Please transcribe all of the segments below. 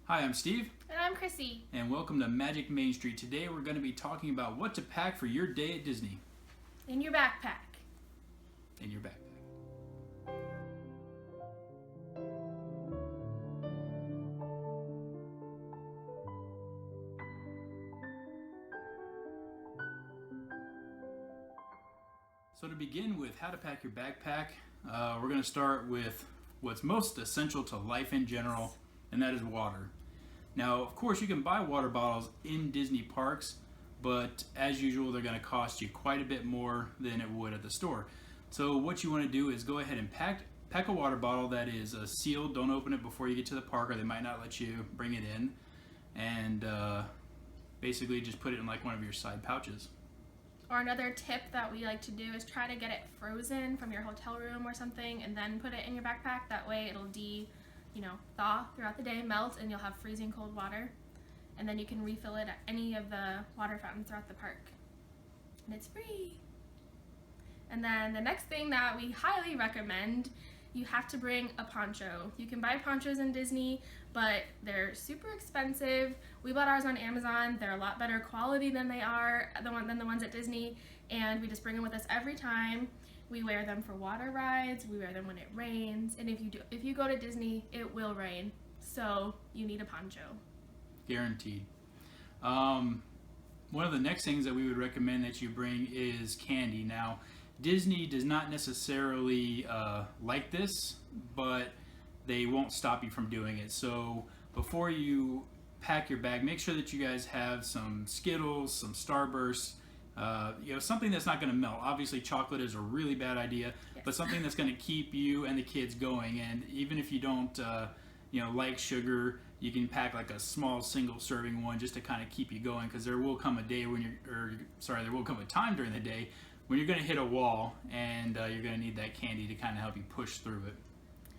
Hi, I'm Steve. And I'm Chrissy. And welcome to Magic Main Street. Today we're going to be talking about what to pack for your day at Disney. In your backpack. In your backpack. So to begin with how to pack your backpack, we're going to start with what's most essential to life in general, and that is water. Now, of course, you can buy water bottles in Disney parks, but as usual, they're going to cost you quite a bit more than it would at the store. So what you want to do is go ahead and pack a water bottle that is sealed. Don't open it before you get to the park, or they might not let you bring it in. And basically just put it in like one of your side pouches. Or another tip that we like to do is try to get it frozen from your hotel room or something and then put it in your backpack. That way it'll thaw throughout the day, melt, and you'll have freezing cold water. And then you can refill it at any of the water fountains throughout the park. And it's free. And then the next thing that we highly recommend, you have to bring a poncho. You can buy ponchos in Disney, but they're super expensive. We bought ours on Amazon. They're a lot better quality than they are than the ones at Disney, and we just bring them with us every time. We wear them for water rides. We wear them when it rains, and if you go to Disney, it will rain. So you need a poncho. Guaranteed. One of the next things that we would recommend that you bring is candy. Now, Disney does not necessarily like this, but they won't stop you from doing it. So before you pack your bag, make sure that you guys have some Skittles, some Starbursts, something that's not going to melt. Obviously, chocolate is a really bad idea, yes. But something that's going to keep you and the kids going. And even if you don't, like sugar, you can pack like a small single-serving one just to kind of keep you going, because there will come a day there will come a time during the day when you're going to hit a wall, and you're going to need that candy to kind of help you push through it.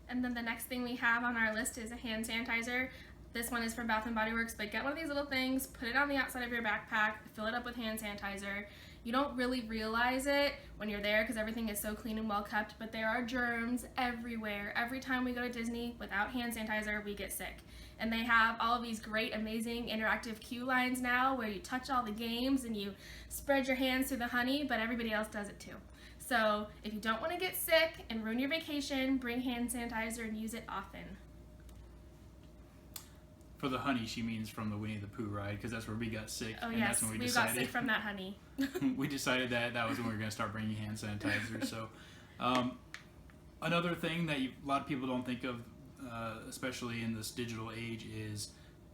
And then the next thing we have on our list is a hand sanitizer. This one is from Bath & Body Works, but get one of these little things, put it on the outside of your backpack, fill it up with hand sanitizer. You don't really realize it when you're there because everything is so clean and well kept, but there are germs everywhere. Every time we go to Disney without hand sanitizer, we get sick. And they have all of these great, amazing interactive queue lines now where you touch all the games and you spread your hands through the honey, but everybody else does it too. So if you don't want to get sick and ruin your vacation, bring hand sanitizer and use it often. For the honey, she means from the Winnie the Pooh ride, because that's where we got sick. Oh, and yes, that's when we got sick from that honey. We decided that was when we were going to start bringing hand sanitizer. So another thing that a lot of people don't think of, especially in this digital age, is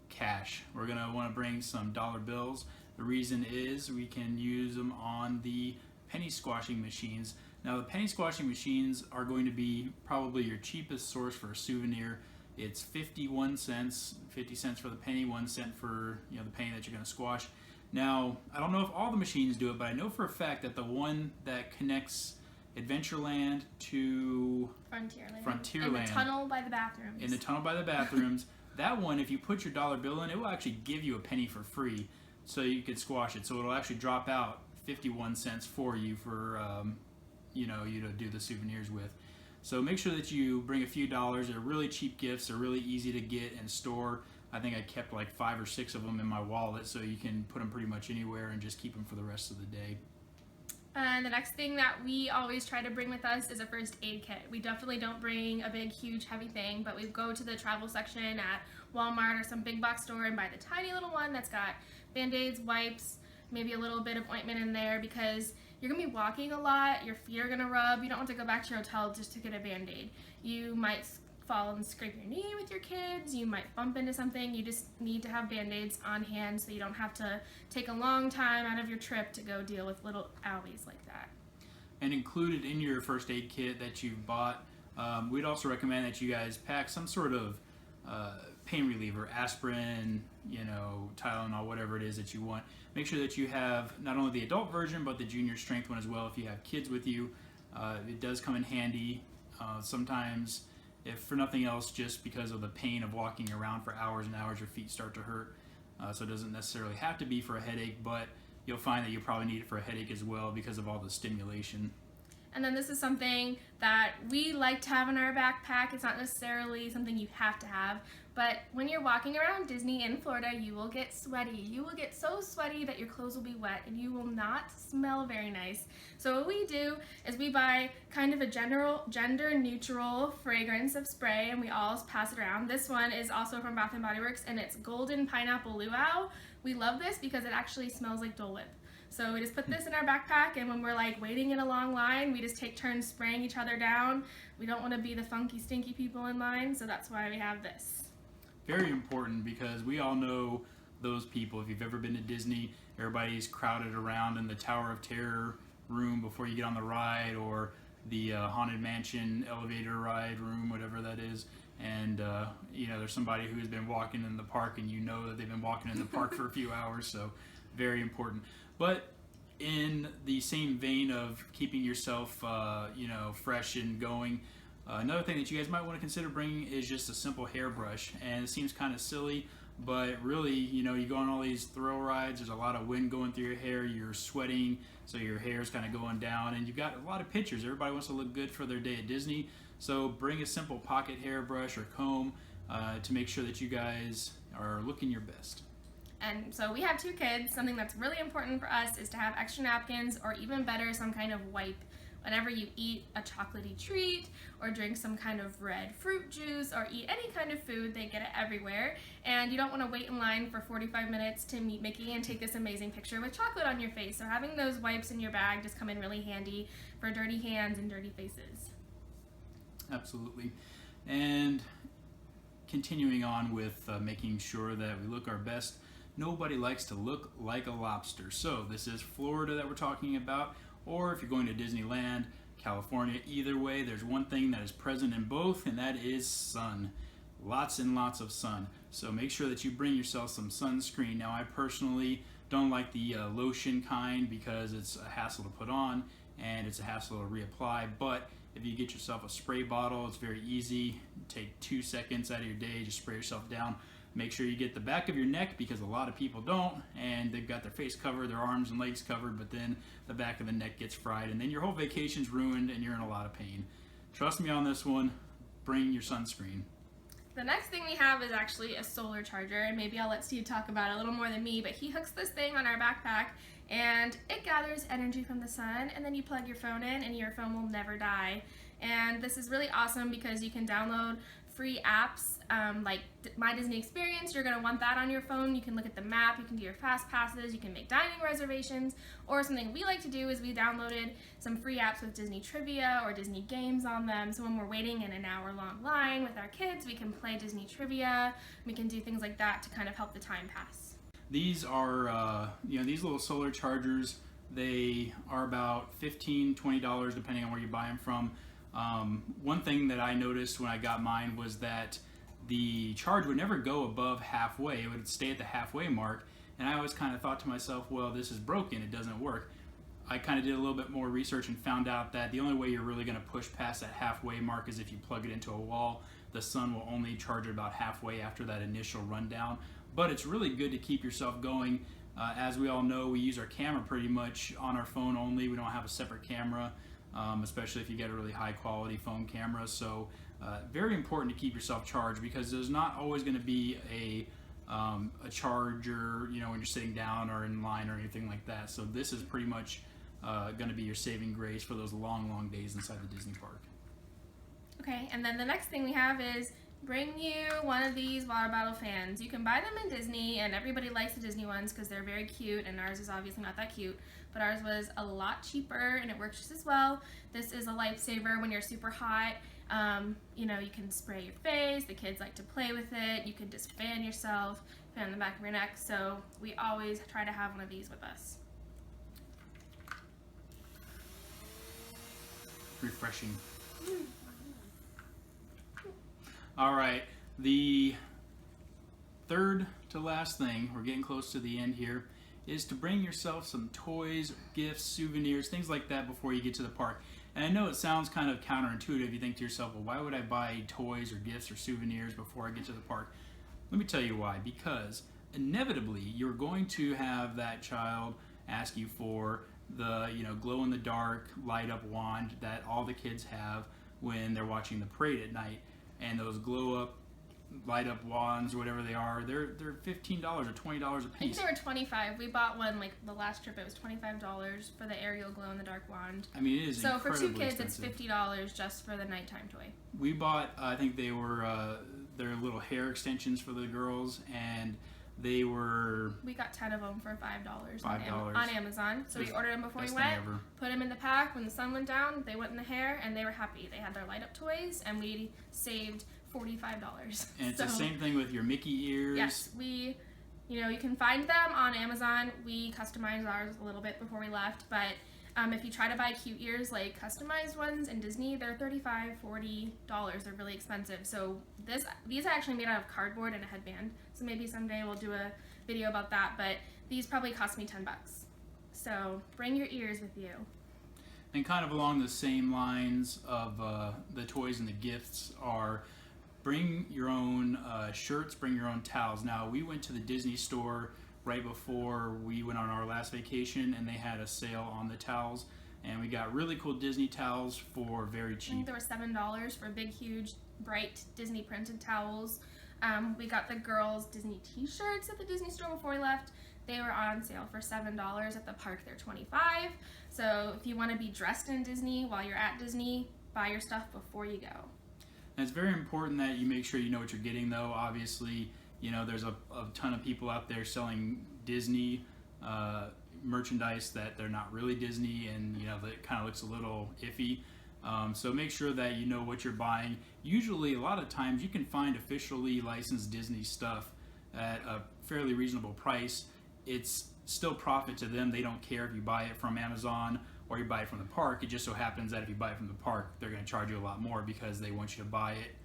cash. We're going to want to bring some dollar bills. The reason is we can use them on the penny squashing machines. Now, the penny squashing machines are going to be probably your cheapest source for a souvenir. It's 51 cents, 50 cents for the penny, 1 cent for the penny that you're going to squash. Now, I don't know if all the machines do it, but I know for a fact that the one that connects Adventureland to Frontierland. In the tunnel by the bathrooms. That one, if you put your dollar bill in, it will actually give you a penny for free, so you could squash it. So it'll actually drop out 51 cents for you for you to do the souvenirs with. So make sure that you bring a few dollars. They're really cheap gifts. They're really easy to get and store. I think I kept like 5 or 6 of them in my wallet, so you can put them pretty much anywhere and just keep them for the rest of the day. And the next thing that we always try to bring with us is a first aid kit. We definitely don't bring a big, huge, heavy thing, but we go to the travel section at Walmart or some big box store and buy the tiny little one that's got Band-Aids, wipes, maybe a little bit of ointment in there, because you're going to be walking a lot, your feet are going to rub, you don't want to go back to your hotel just to get a Band-Aid. You might fall and scrape your knee with your kids, you might bump into something. You just need to have Band-Aids on hand so you don't have to take a long time out of your trip to go deal with little owies like that. And included in your first aid kit that you've bought, we'd also recommend that you guys pack some sort of pain reliever, aspirin, Tylenol, whatever it is that you want. Make sure that you have not only the adult version, but the junior strength one as well if you have kids with you. It does come in handy. Sometimes, if for nothing else, just because of the pain of walking around for hours and hours, your feet start to hurt. So it doesn't necessarily have to be for a headache, but you'll find that you probably need it for a headache as well because of all the stimulation. And then this is something that we like to have in our backpack. It's not necessarily something you have to have, but when you're walking around Disney in Florida, you will get sweaty. You will get so sweaty that your clothes will be wet and you will not smell very nice. So what we do is we buy kind of a gender neutral fragrance of spray, and we all pass it around. This one is also from Bath & Body Works, and it's Golden Pineapple Luau. We love this because it actually smells like Dole Whip. So we just put this in our backpack, and when we're like waiting in a long line, we just take turns spraying each other down. We don't want to be the funky, stinky people in line, so that's why we have this. Very important, because we all know those people. If you've ever been to Disney, everybody's crowded around in the Tower of Terror room before you get on the ride, or the Haunted Mansion elevator ride room, whatever that is. And there's somebody who's been walking in the park, and you know that they've been walking in the park for a few hours, so very important. But in the same vein of keeping yourself fresh and going, another thing that you guys might want to consider bringing is just a simple hairbrush. And it seems kind of silly, but really, you go on all these thrill rides, there's a lot of wind going through your hair, you're sweating, so your hair's kind of going down, and you've got a lot of pictures. Everybody wants to look good for their day at Disney, so bring a simple pocket hairbrush or comb to make sure that you guys are looking your best. And so we have 2 kids. Something that's really important for us is to have extra napkins, or even better, some kind of wipe. Whenever you eat a chocolatey treat, or drink some kind of red fruit juice, or eat any kind of food, they get it everywhere. And you don't want to wait in line for 45 minutes to meet Mickey and take this amazing picture with chocolate on your face. So having those wipes in your bag just come in really handy for dirty hands and dirty faces. Absolutely. And continuing on with making sure that we look our best, nobody likes to look like a lobster. So this is Florida that we're talking about, or if you're going to Disneyland, California, either way, there's one thing that is present in both, and that is sun. Lots and lots of sun. So make sure that you bring yourself some sunscreen. Now, I personally don't like the lotion kind because it's a hassle to put on and it's a hassle to reapply, but if you get yourself a spray bottle, it's very easy. Take 2 seconds out of your day, just spray yourself down. Make sure you get the back of your neck, because a lot of people don't, and they've got their face covered, their arms and legs covered, but then the back of the neck gets fried, and then your whole vacation's ruined and you're in a lot of pain. Trust me on this one, bring your sunscreen. The next thing we have is actually a solar charger, and maybe I'll let Steve talk about it a little more than me, but he hooks this thing on our backpack, and it gathers energy from the sun, and then you plug your phone in and your phone will never die. And this is really awesome because you can download free apps like My Disney Experience. You're going to want that on your phone. You can look at the map, you can do your fast passes, you can make dining reservations, or something we like to do is we downloaded some free apps with Disney trivia or Disney games on them, so when we're waiting in an hour-long line with our kids, we can play Disney trivia. We can do things like that to kind of help the time pass. These are these little solar chargers. They are about $15-$20 depending on where you buy them from. One thing that I noticed when I got mine was that the charge would never go above halfway. It would stay at the halfway mark, and I always kind of thought to myself, well, this is broken, it doesn't work. I kind of did a little bit more research and found out that the only way you're really going to push past that halfway mark is if you plug it into a wall. The sun will only charge it about halfway after that initial rundown, but it's really good to keep yourself going. As we all know, we use our camera pretty much on our phone only. We don't have a separate camera. Especially if you get a really high quality phone camera. So very important to keep yourself charged, because there's not always going to be a charger, when you're sitting down or in line or anything like that. So this is pretty much going to be your saving grace for those long days inside the Disney park. Okay, and then the next thing we have is bring you one of these water bottle fans. You can buy them in Disney, and everybody likes the Disney ones because they're very cute, and ours is obviously not that cute, but ours was a lot cheaper and it works just as well. This is a lifesaver when you're super hot. You can spray your face, the kids like to play with it, you can just fan yourself, fan the back of your neck, so we always try to have one of these with us. Refreshing. All right, the third to last thing, we're getting close to the end here, is to bring yourself some toys, gifts, souvenirs, things like that before you get to the park. And I know it sounds kind of counterintuitive. You think to yourself, well, why would I buy toys or gifts or souvenirs before I get to the park? Let me tell you why. Because inevitably, you're going to have that child ask you for the glow in the dark light up wand that all the kids have when they're watching the parade at night, and those glow up light up wands or whatever they are, they're $15 or $20 a I think piece. they were $25. We bought one like the last trip. It was $25 for the Ariel glow in the dark wand. I mean, it is so for 2 kids expensive. it's $50 just for the nighttime toy. We bought, I think they were their little hair extensions for the girls, and they were We got 10 of them for $5 $5 on Amazon. So we ordered them before we best thing went, ever. put them in the pack. When the sun went down, they went in the hair, and they were happy. They had their light up toys, and we saved $45. And it's the same thing with your Mickey ears. Yes, you can find them on Amazon. We customized ours a little bit before we left, but if you try to buy cute ears, like customized ones in Disney, they're $35, $40. They're really expensive. So these are actually made out of cardboard and a headband. So maybe someday we'll do a video about that, but these probably cost me $10. So bring your ears with you. And kind of along the same lines of the toys and the gifts are bring your own shirts, bring your own towels. Now, we went to the Disney store right before we went on our last vacation, and they had a sale on the towels, and we got really cool Disney towels for very I think cheap. there were $7 for big, huge, bright Disney printed towels. We got the girls' Disney t-shirts at the Disney store before we left. They were on sale for $7 at the park. They're $25. So if you want to be dressed in Disney while you're at Disney, buy your stuff before you go. And it's very important that you make sure you know what you're getting, though. Obviously, there's a ton of people out there selling Disney merchandise that they're not really Disney, and that it kind of looks a little iffy. So make sure that you know what you're buying. Usually, a lot of times, you can find officially licensed Disney stuff at a fairly reasonable price. It's still profit to them. They don't care if you buy it from Amazon or you buy it from the park. It just so happens that if you buy it from the park, they're going to charge you a lot more because they want you to buy it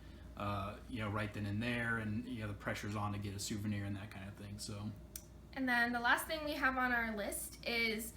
right then and there, and the pressure's on to get a souvenir and that kind of thing. So, and then the last thing we have on our list is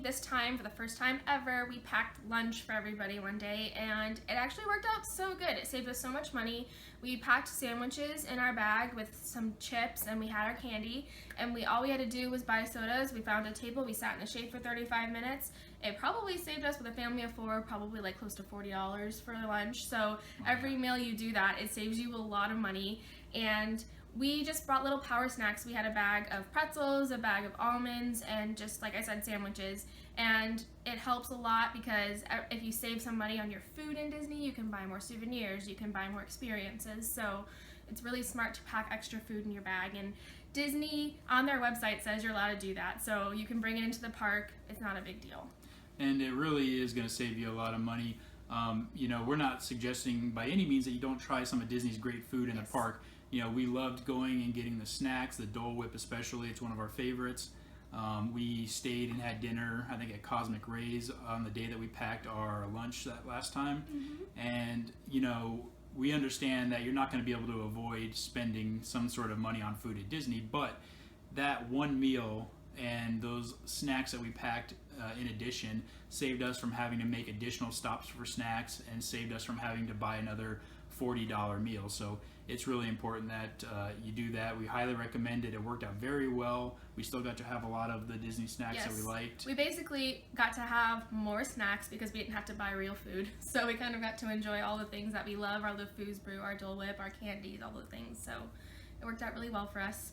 this time, for the first time ever, we packed lunch for everybody one day, and it actually worked out so good. It saved us so much money. We packed sandwiches in our bag with some chips, and we had our candy, and all we had to do was buy sodas. We found a table, we sat in the shade for 35 minutes. It probably saved us, with a family of 4, probably like close to $40 for lunch. So every meal you do that, it saves you a lot of money. And we just brought little power snacks. We had a bag of pretzels, a bag of almonds, and just, like I said, sandwiches. And it helps a lot because if you save some money on your food in Disney, you can buy more souvenirs, you can buy more experiences. So it's really smart to pack extra food in your bag. And Disney, on their website, says you're allowed to do that. So you can bring it into the park. It's not a big deal. and it really is going to save you a lot of money. We're not suggesting by any means that you don't try some of Disney's great food in the park. We loved going and getting the snacks, the Dole Whip especially. It's one of our favorites. We stayed and had dinner, I think, at Cosmic Rays on the day that we packed our lunch that last time. Mm-hmm. And, we understand that you're not going to be able to avoid spending some sort of money on food at Disney, but that one meal and those snacks that we packed in addition saved us from having to make additional stops for snacks and saved us from having to buy another $40 meal. So it's really important that you do that. We highly recommend it. It worked out very well. We still got to have a lot of the Disney snacks that we liked. We basically got to have more snacks because we didn't have to buy real food. So we kind of got to enjoy all the things that we love, our LeFou's brew, our Dole Whip, our candies, all the things. So it worked out really well for us.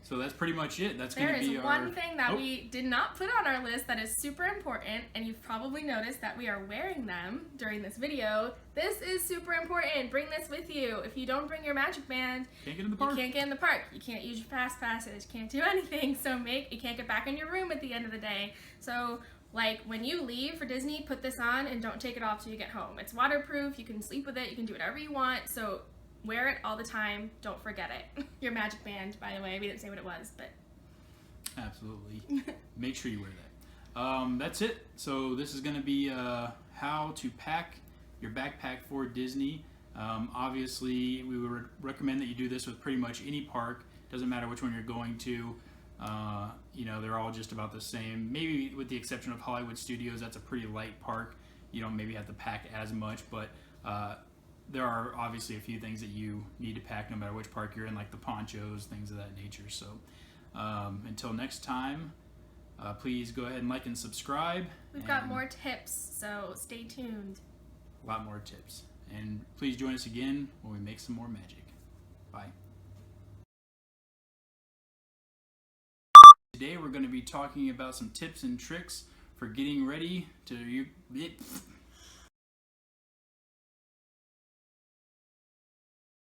So that's pretty much it. That's going to be There is one thing that we did not put on our list that is super important, and you've probably noticed that we are wearing them during this video. This is super important. Bring this with you. If you don't bring your magic band, can't get in the park. You can't get in the park. You can't use your fast passes. You can't do anything. So you can't get back in your room at the end of the day. So when you leave for Disney, put this on and don't take it off till you get home. It's waterproof. You can sleep with it. You can do whatever you want. So wear it all the time. Don't forget it. Your magic band, by the way. We didn't say what it was, but... Absolutely. Make sure you wear that. That's it. So this is going to be how to pack your backpack for Disney. Obviously, we would recommend that you do this with pretty much any park. Doesn't matter which one you're going to. They're all just about the same. Maybe with the exception of Hollywood Studios, that's a pretty light park. You don't maybe have to pack as much, but... there are obviously a few things that you need to pack no matter which park you're in, like the ponchos, things of that nature. So until next time, Please go ahead and like and subscribe. We've got more tips, so stay tuned. A lot more tips. And please join us again when we make some more magic. Bye. Today we're going to be talking about some tips and tricks for getting ready to